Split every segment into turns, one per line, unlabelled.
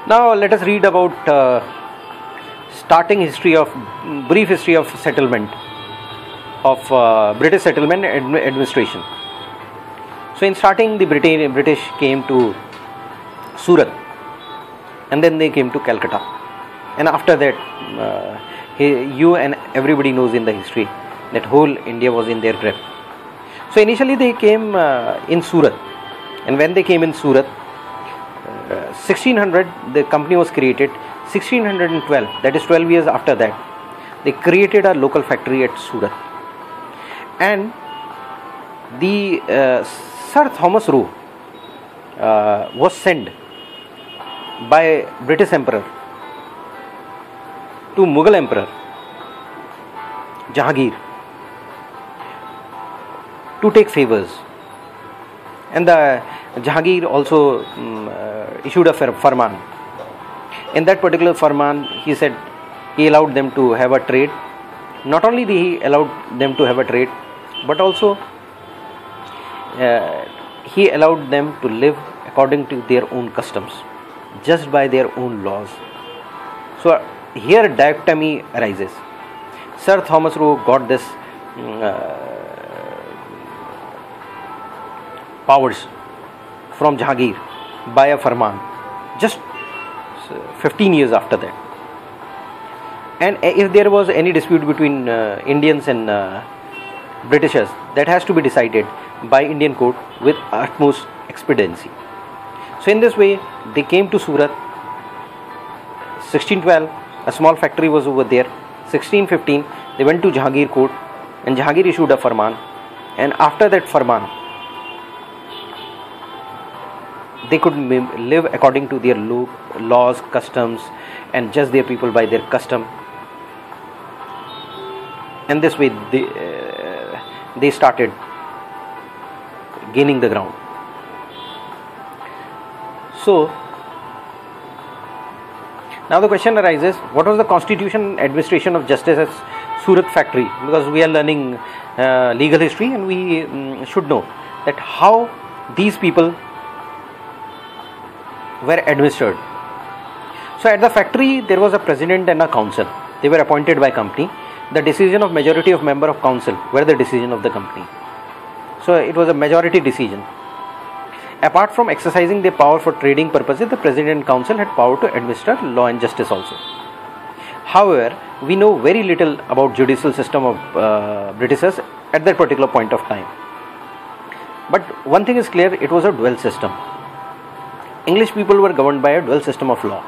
Now let us read about brief history of settlement of British settlement administration. So in starting, the British came to Surat, and then they came to Calcutta, and after that you and everybody knows in the history that whole India was in their grip. So initially they came in Surat, and when they came in Surat, 1600 the company was created. 1612, that is 12 years after that, they created a local factory at Surat, and the Sir Thomas Roe was sent by British Emperor to Mughal Emperor Jahangir to take favors, and the Jahangir also issued a farman. In that particular farman, he said he allowed them to have a trade. Not only he allowed them to have a trade, but also he allowed them to live according to their own customs, just by their own laws. So here dichotomy arises. Sir Thomas Roe got this powers from Jahangir by a farman just 15 years after that. And if there was any dispute between Indians and Britishers, that has to be decided by Indian court with utmost expediency. So in this way they came to Surat. 1612 a small factory was over there. 1615 they went to Jahangir court, and Jahangir issued a farman, and after that farman they could live according to their laws, customs, and judge their people by their custom. And this way they started gaining the ground. So now the question arises, what was the constitution and administration of justice at Surat factory? Because we are learning legal history, and we should know that how these people were administered. So at the factory there was a president and a council. They were appointed by company. The decision of majority of member of council were the decision of the company. So it was a majority decision. Apart from exercising their power for trading purposes, the president and council had power to administer law and justice also. However, we know very little about judicial system of Britishers at that particular point of time. But one thing is clear, it was a dual system. English people were governed by a dual system of law.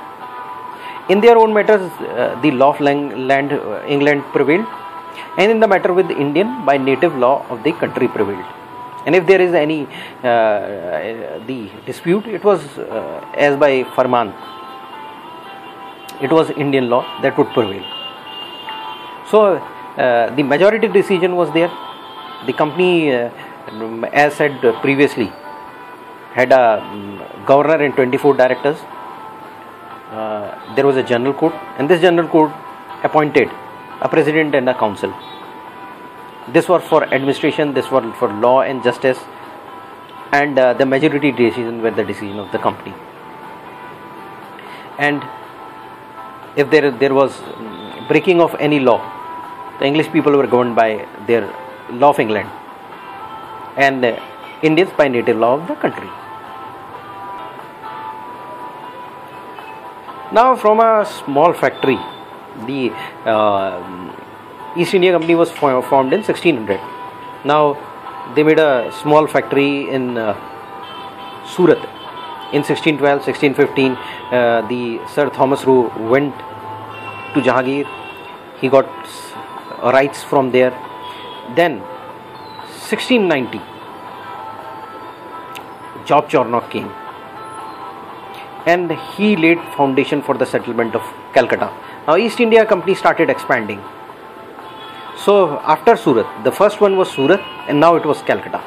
In their own matters, the law of land England prevailed, and in the matter with the Indian, by native law of the country prevailed. And if there is any the dispute, it was as by farman. It was Indian law that would prevail. So the majority decision was there. The company, as said previously, had a governor and 24 directors. There was a general court, and this general court appointed a president and a council. This was for administration, this was for law and justice, and the majority decision were the decision of the company. And if there was breaking of any law, the English people were governed by their law of England, and Indians by native law of the country. Now from a small factory, the East India Company was formed in 1600. Now they made a small factory in Surat in 1612, 1615. The Sir Thomas Roe went to Jahangir. He got rights from there. Then 1690 Job Charnock came, and he laid foundation for the settlement of Calcutta. Now East India Company started expanding. So after Surat, the first one was Surat, and now it was Calcutta.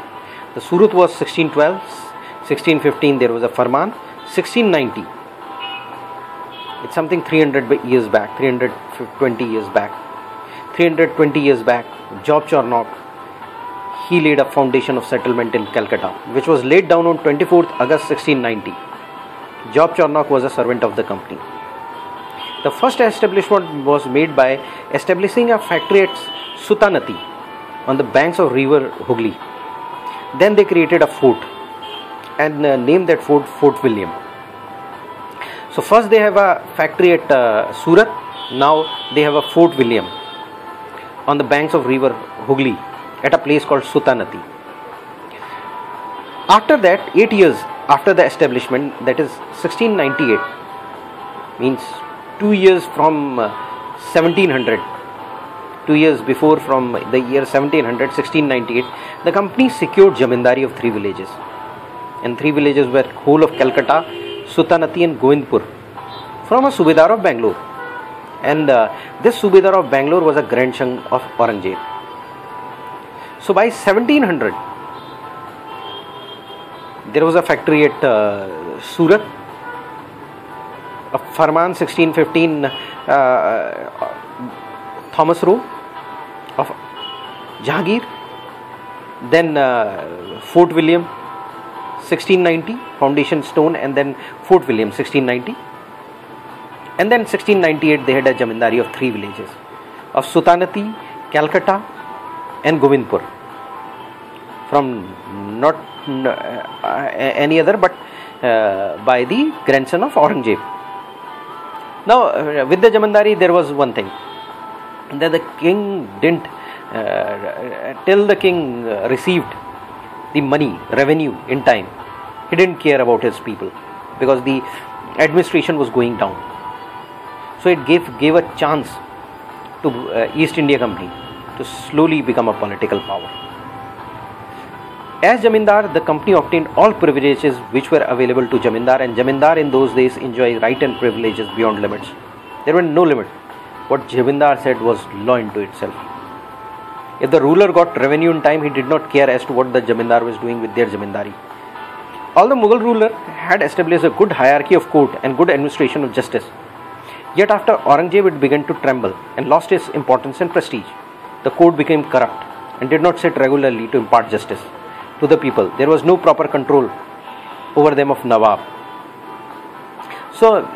The Surat was 1612, 1615 there was a farman, 1690. It's something 300 years back, 320 years back. 320 years back, Job Charnock, he laid a foundation of settlement in Calcutta, which was laid down on 24th August 1690. Job Charnock was a servant of the company. The first establishment was made by establishing a factory at Sutanati on the banks of river Hooghly. Then they created a fort and named that fort Fort William. So first they have a factory at Surat. Now they have a Fort William on the banks of river Hooghly at a place called Sutanati. After that, 8 years after the establishment, that is 1698, means 2 years from 1700, 2 years before, from the year 1700, 1698, the company secured jamindari of 3 villages. And 3 villages were whole of Calcutta, Sutanati and Govindpur, from a Subedar of Bangalore. And this Subedar of Bangalore was a grandson of Aurangzeb. So by 1700, there was a factory at Surat. A Farman 1615 Thomas Row of Jahangir. Then Fort William 1690 foundation stone, and then Fort William 1690. And then 1698 they had a jamindari of 3 villages of Sutanati, Calcutta and Govindpur, from not any other but by the grandson of Aurangzeb. Now with the jamindari there was one thing, that the king didn't till the king received the money, revenue in time, he didn't care about his people, because the administration was going down. So it gave a chance to East India Company to slowly become a political power. As Jamindar, the company obtained all privileges which were available to Jamindar, and Jamindar in those days enjoyed right and privileges beyond limits. There were no limit. What Jamindar said was law into itself. If the ruler got revenue in time, he did not care as to what the Jamindar was doing with their Jamindari. Although Mughal ruler had established a good hierarchy of court and good administration of justice, yet after Aurangzeb it began to tremble and lost its importance and prestige. The court became corrupt and did not sit regularly to impart justice to the people. There was no proper control over them of Nawab. So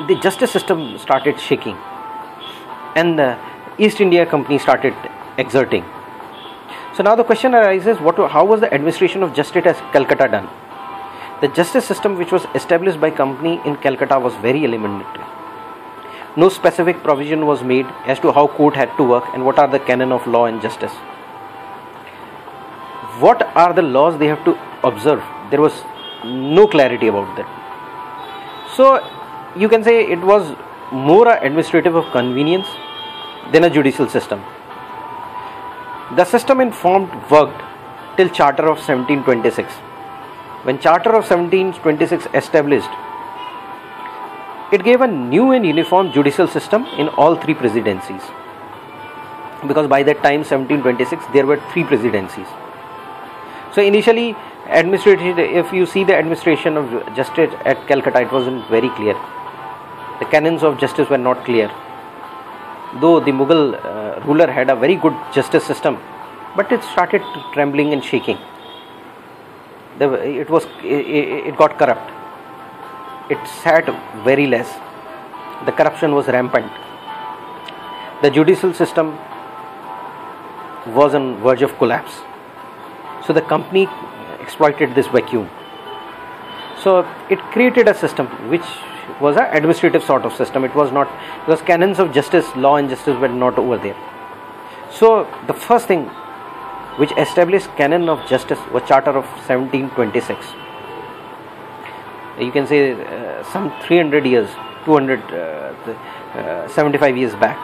the justice system started shaking, and the East India Company started exerting. So now the question arises, how was the administration of justice at Calcutta done? The justice system which was established by company in Calcutta was very elementary. No specific provision was made as to how court had to work and what are the canon of law and justice. What are the laws they have to observe? There was no clarity about that. So you can say it was more administrative of convenience than a judicial system. The system informed worked till Charter of 1726. When Charter of 1726 established, it gave a new and uniform judicial system in all 3 presidencies. Because by that time, 1726, there were 3 presidencies. So initially, administration, if you see the administration of justice at Calcutta, it wasn't very clear. The canons of justice were not clear. Though the Mughal ruler had a very good justice system, but it started trembling and shaking. It got corrupt. It sat very less. The corruption was rampant. The judicial system was on verge of collapse. So the company exploited this vacuum. So it created a system which was an administrative sort of system. It was not, because canons of justice, law and justice were not over there. So the first thing which established canon of justice was Charter of 1726. You can say some 300 years, 275 years back,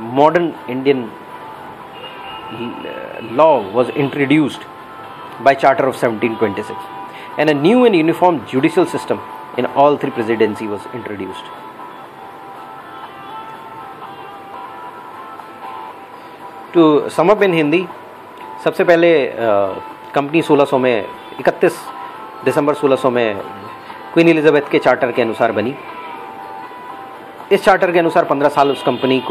modern Indian law was introduced by Charter of 1726, and a new and uniform judicial system in all 3 presidencies was introduced. To sum up in Hindi, सबसे पहले company 1600 में 31 दिसंबर 1600 में queen Elizabeth के charter के अनुसार बनी. इस charter के अनुसार 15 साल उस कंपनी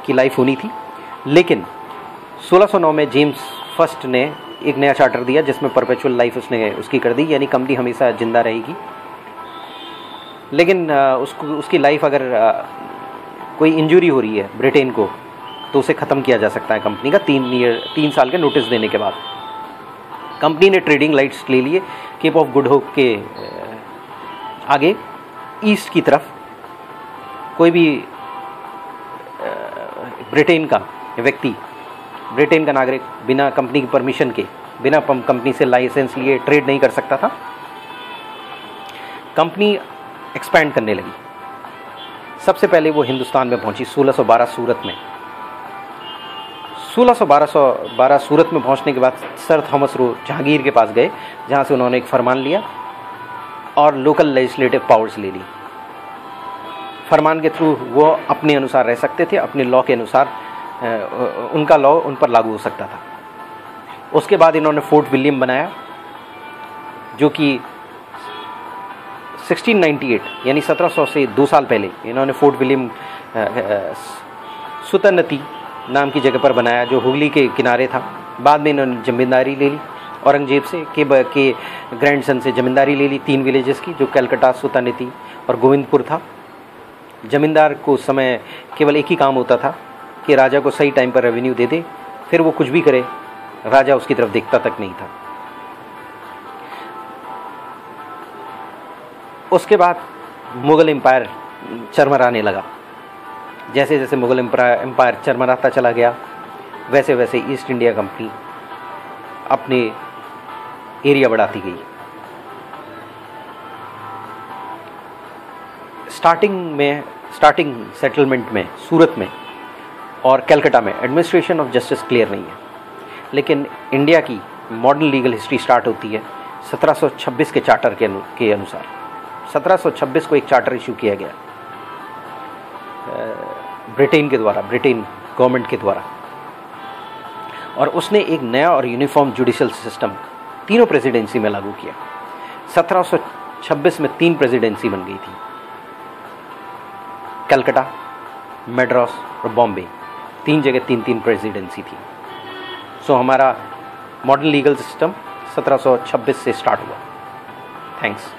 की लाइफ होनी थी, लेकिन 1609 में जेम्स फर्स्ट ने एक नया चार्टर दिया जिसमें परपेचुअल लाइफ उसने उसकी कर दी, यानी कंपनी हमेशा जिंदा रहेगी. लेकिन उसकी लाइफ अगर कोई इंजरी हो रही है ब्रिटेन को तो उसे ख़त्म किया जा सकता है कंपनी का 3 साल के नोटिस देने के बाद। कंपनी ने ट्रेडिंग लाइट्स ले लिए केप ऑफ गुड होप के आगे ईस्ट की तरफ। कोई भी ब्रिटेन का व्यक्ति, ब्रिटेन का नागरिक बिना कंपनी की परमिशन के, बिना कंपनी से लाइसेंस लिए ट्रेड नहीं कर सकता था। कंपनी एक्सपैंड करने लगी। सबसे पहले वो हिंदुस्तान में पहुंची 1612 सूरत में। 1612 सूरत में पहुंचने के बाद सर थॉमस रो जहांगीर के पास गए, जहां से उन्होंने एक फरमान लिया और लोकल लेजिस्लेटिव पावर्स ले ली। फरमान के थ्रू वो अपने अनुसार रह सकते थे, अपने लॉ के अनुसार उनका लॉ उन पर लागू हो सकता था। उसके बाद इन्होंने फोर्ट विलियम बनाया, जो कि 1698 यानी 1700 से 2 साल पहले इन्होंने फोर्ट विलियम सुतनती नाम की जगह पर बनाया, जो हुगली के किनारे था। बाद में इन्होंने जमींदारी ले ली औरंगजेब से के ग्रैंडसन से जमींदारी ले ली 3 विलेजेस की, जो कलकत्ता, सुतनती और गोविंदपुर था। जमींदार को उस समय केवल एक ही काम होता था कि राजा को सही टाइम पर रेवेन्यू दे दे, फिर वो कुछ भी करे राजा उसकी तरफ देखता तक नहीं था। उसके बाद मुग़ल एम्पायर चरमराने लगा। जैसे जैसे मुग़ल एम्पायर चरमराता चला गया, वैसे वैसे ईस्ट इंडिया कंपनी अपने एरिया बढ़ाती गई। स्टार्टिंग सेटलमेंट में सूरत में और कलकत्ता में एडमिनिस्ट्रेशन ऑफ जस्टिस क्लियर नहीं है, लेकिन इंडिया की मॉडर्न लीगल हिस्ट्री स्टार्ट होती है 1726 के चार्टर के अनुसार। 1726 को एक चार्टर इशू किया गया ब्रिटेन के द्वारा, ब्रिटेन गवर्नमेंट के द्वारा, और उसने एक नया और यूनिफॉर्म जुडिशियल सिस्टम तीनों प्रेसिडेंसी में लागू किया। 1726 में 3 प्रेसिडेंसी बन गई थी, कलकत्ता, मद्रास और बॉम्बे। 3 जगह 3-3 प्रेसिडेंसी थी। सो हमारा मॉडर्न लीगल सिस्टम 1726 से स्टार्ट हुआ। थैंक्स।